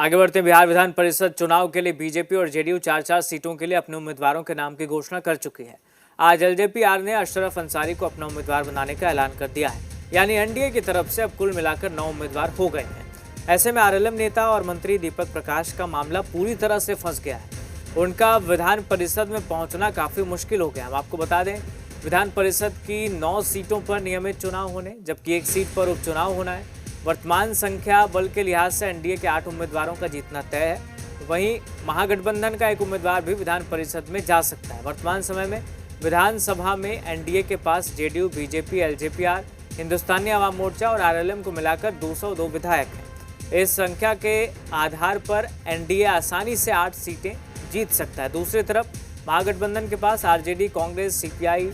आगे बढ़ते हैं। बिहार विधान परिषद चुनाव के लिए बीजेपी और जेडीयू चार सीटों के लिए अपने उम्मीदवारों के नाम की घोषणा कर चुकी है। आज एलजेपी ने अशरफ अंसारी को अपना उम्मीदवार बनाने का ऐलान कर दिया है। यानी एनडीए की तरफ से अब कुल मिलाकर 9 उम्मीदवार हो गए हैं। ऐसे में आरएलएम नेता और मंत्री दीपक प्रकाश का मामला पूरी तरह से फंस गया है। उनका विधान परिषद में पहुंचना काफी मुश्किल हो गया। हम आपको बता दें, विधान परिषद की 9 सीटों पर नियमित चुनाव होने, जबकि एक सीट पर उपचुनाव होना है। वर्तमान संख्या बल के लिहाज से एनडीए के 8 उम्मीदवारों का जीतना तय है। वहीं महागठबंधन का एक उम्मीदवार भी विधान परिषद में जा सकता है। वर्तमान समय में विधानसभा में एनडीए के पास JDU, BJP, LJPR, Hindustani Awam Morcha और आरएलएम को मिलाकर 202 विधायक हैं। इस संख्या के आधार पर एनडीए आसानी से 8 सीटें जीत सकता है। दूसरी तरफ महागठबंधन के पास RJD, Congress, CPI,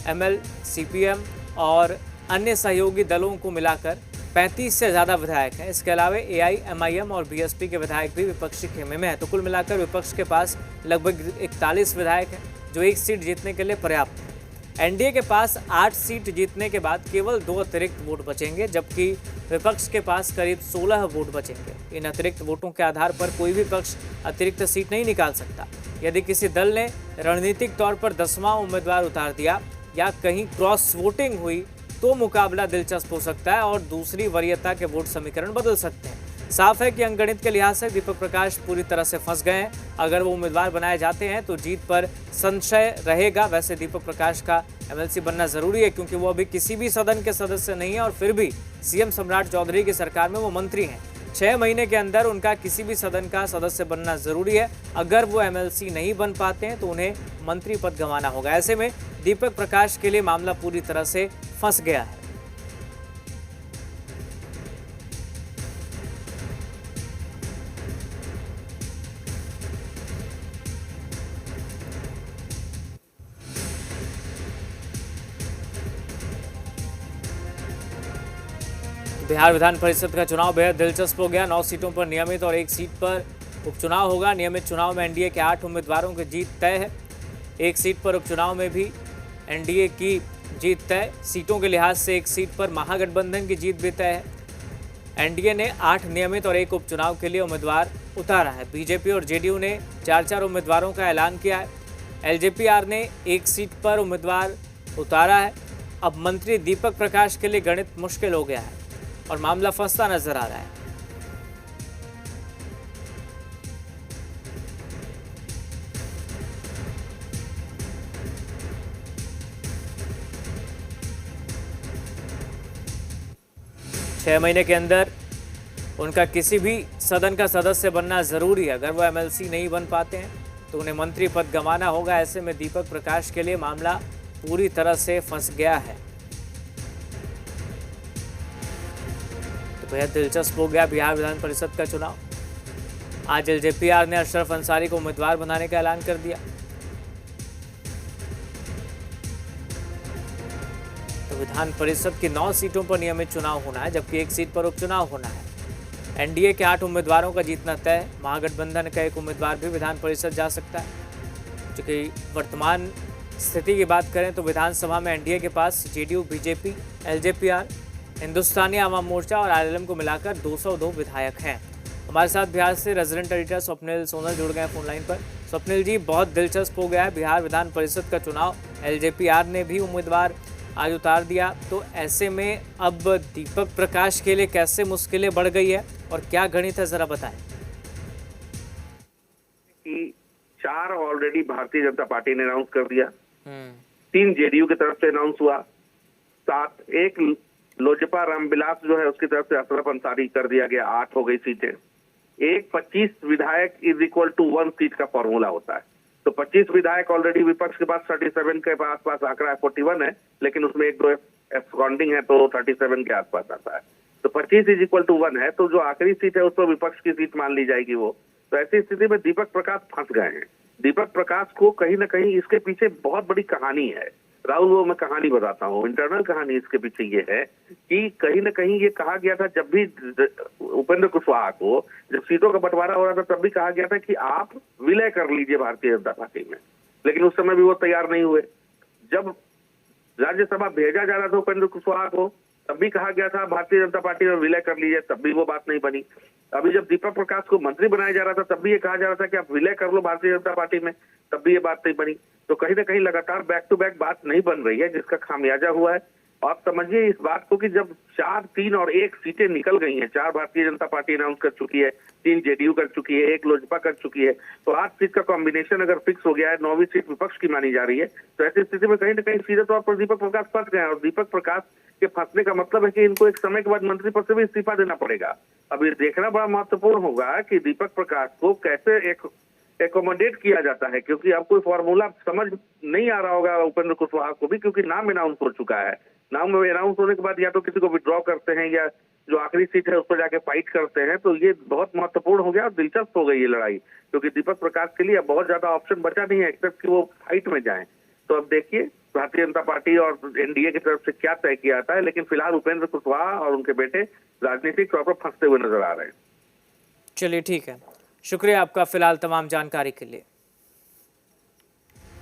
ML, CPM और अन्य सहयोगी दलों को मिलाकर 35 से ज़्यादा विधायक हैं। इसके अलावा एआईएमआईएम और बीएसपी के विधायक भी विपक्षी खेमे में हैं। तो कुल मिलाकर विपक्ष के पास लगभग 41 विधायक हैं, जो एक सीट जीतने के लिए पर्याप्त है। एनडीए के पास 8 सीट जीतने के बाद केवल 2 अतिरिक्त वोट बचेंगे, जबकि विपक्ष के पास करीब 16 वोट बचेंगे। इन अतिरिक्त वोटों के आधार पर कोई भी पक्ष अतिरिक्त सीट नहीं निकाल सकता। यदि किसी दल ने रणनीतिक तौर पर 10वां उम्मीदवार उतार दिया या कहीं क्रॉस वोटिंग हुई तो मुकाबला दिलचस्प हो सकता है और दूसरी वरीयता के वोट समीकरण बदल सकते हैं। साफ है कि अंकगणित के लिहाज से दीपक प्रकाश पूरी तरह से फंस गए हैं। अगर वो उम्मीदवार बनाए जाते हैं तो जीत पर संशय रहेगा। वैसे दीपक प्रकाश का एमएलसी बनना जरूरी है, क्योंकि वो अभी किसी भी सदन के सदस्य नहीं है और फिर भी सीएम सम्राट चौधरी की सरकार में वो मंत्री हैं। 6 महीने के अंदर उनका किसी भी सदन का सदस्य बनना जरूरी है। अगर वो एमएलसी नहीं बन पाते हैं तो उन्हें मंत्री पद गंवाना होगा। ऐसे में दीपक प्रकाश के लिए मामला पूरी तरह से फंस गया है। बिहार विधान परिषद का चुनाव बेहद दिलचस्प हो गया। 9 सीटों पर नियमित और एक सीट पर उपचुनाव होगा। नियमित चुनाव में एनडीए के 8 उम्मीदवारों की जीत तय है। एक सीट पर उपचुनाव में भी एनडीए की जीत तय। सीटों के लिहाज से एक सीट पर महागठबंधन की जीत भी तय है। एनडीए ने 8 नियमित और एक उपचुनाव के लिए उम्मीदवार उतारा है। बीजेपी और जेडीयू ने 4 उम्मीदवारों का ऐलान किया है। एलजेपीआर ने एक सीट पर उम्मीदवार उतारा है। अब मंत्री दीपक प्रकाश के लिए गणित मुश्किल हो गया है और मामला फंसता नजर आ रहा है। छह महीने के अंदर उनका किसी भी सदन का सदस्य बनना जरूरी है। अगर वो एमएलसी नहीं बन पाते हैं तो उन्हें मंत्री पद गंवाना होगा। ऐसे में दीपक प्रकाश के लिए मामला पूरी तरह से फंस गया है। तो बेहद दिलचस्प हो गया बिहार विधान परिषद का चुनाव। आज एलजेपीआर ने अशरफ अंसारी को उम्मीदवार बनाने का ऐलान कर दिया। तो विधान परिषद की 9 सीटों पर नियमित चुनाव होना है, जबकि एक सीट पर उपचुनाव होना है। एनडीए के 8 उम्मीदवारों का जीतना तय है। महागठबंधन का एक उम्मीदवार भी विधान परिषद जा सकता है। क्योंकि वर्तमान स्थिति की बात करें तो विधानसभा में एनडीए के पास JDU, BJP, LJPR, Hindustani Awam Morcha और आरएलएम को मिलाकर 202 विधायक हैं। हमारे साथ बिहार से रेजिडेंट एडिटर स्वप्निल सोनल जुड़ गए फोन लाइन पर। स्वप्निल जी, बहुत दिलचस्प हो गया है बिहार विधान परिषद का चुनाव। एलजेपीआर ने भी उम्मीदवार आज उतार दिया, तो ऐसे में अब दीपक प्रकाश के लिए कैसे मुश्किलें बढ़ गई है और क्या गणित है, जरा बताएं। कि 4 ऑलरेडी भारतीय जनता पार्टी ने अनाउंस कर दिया, 3 जेडीयू की तरफ से अनाउंस हुआ, 7 एक लोजपा रामविलास जो है उसकी तरफ से अशरफ अंसारी कर दिया गया, 8 हो गई सीटें। एक 25 विधायक इज इक्वल टू 1 सीट का फॉर्मूला होता है। तो 25 विधायक ऑलरेडी विपक्ष के पास 37 के आसपास आंकड़ा है, 41 है, लेकिन उसमें 1-2 एब्सकॉन्डिंग है तो 37 के आसपास आता है। तो 25 इज इक्वल टू 1 है, तो जो आखिरी सीट है उस पर विपक्ष की सीट मान ली जाएगी वो। तो ऐसी स्थिति में दीपक प्रकाश फंस गए हैं। दीपक प्रकाश को कहीं ना कहीं इसके पीछे बहुत बड़ी कहानी है राहुल। वो मैं कहानी बताता हूँ, इंटरनल कहानी इसके पीछे ये है कि कहीं ना कहीं ये कहा गया था, जब भी उपेंद्र कुशवाहा को जब सीटों का बंटवारा हो रहा था तब भी कहा गया था कि आप विलय कर लीजिए भारतीय जनता पार्टी में, लेकिन उस समय भी वो तैयार नहीं हुए। जब राज्यसभा भेजा जा रहा था उपेंद्र कुशवाहा को तब भी कहा गया था भारतीय जनता पार्टी में विलय कर लीजिए, तब भी वो बात नहीं बनी। अभी जब दीपक प्रकाश को मंत्री बनाया जा रहा था तब भी ये कहा जा रहा था कि आप विलय कर लो भारतीय जनता पार्टी में, तब भी ये बात नहीं बनी। तो कहीं ना कहीं लगातार बैक टू बैक बात नहीं बन रही है, जिसका खामियाजा हुआ है। आप समझिए इस बात को कि जब 4, 3 और 1 सीटें निकल गई हैं, 4 भारतीय जनता पार्टी अनाउंस कर चुकी है, 3 जेडीयू कर चुकी है, 1 लोजपा कर चुकी है, तो 8 सीट का कॉम्बिनेशन अगर फिक्स हो गया है, 9वीं सीट विपक्ष की मानी जा रही है, तो ऐसी स्थिति में कहीं ना कहीं सीधे तौर पर दीपक प्रकाश फंस गए। और दीपक प्रकाश के फंसने का मतलब है कि इनको एक समय के बाद मंत्री पद से भी इस्तीफा देना पड़ेगा। अब ये देखना बड़ा महत्वपूर्ण होगा कि दीपक प्रकाश को कैसे एकोमोडेट किया जाता है, क्योंकि अब कोई फॉर्मूला समझ नहीं आ रहा होगा उपेंद्र कुशवाहा को भी, क्योंकि नाम अनाउंस हो चुका है। नाम अनाउंस होने के बाद या तो किसी को विड्रॉ करते हैं या जो आखिरी सीट है उस पर जाके फाइट करते हैं। तो ये बहुत महत्वपूर्ण हो गया और दिलचस्प हो गई ये लड़ाई, क्योंकि दीपक प्रकाश के लिए अब बहुत ज्यादा ऑप्शन बचा नहीं है एक्सेप्ट कि वो फाइट में जाएं। तो अब देखिए भारतीय जनता पार्टी और एनडीए की तरफ से क्या तय किया जाता है, लेकिन फिलहाल उपेंद्र कुशवाहा और उनके बेटे राजनीतिक तौर पर फंसते हुए नजर आ रहे हैं। चलिए ठीक है, शुक्रिया आपका फिलहाल तमाम जानकारी के लिए।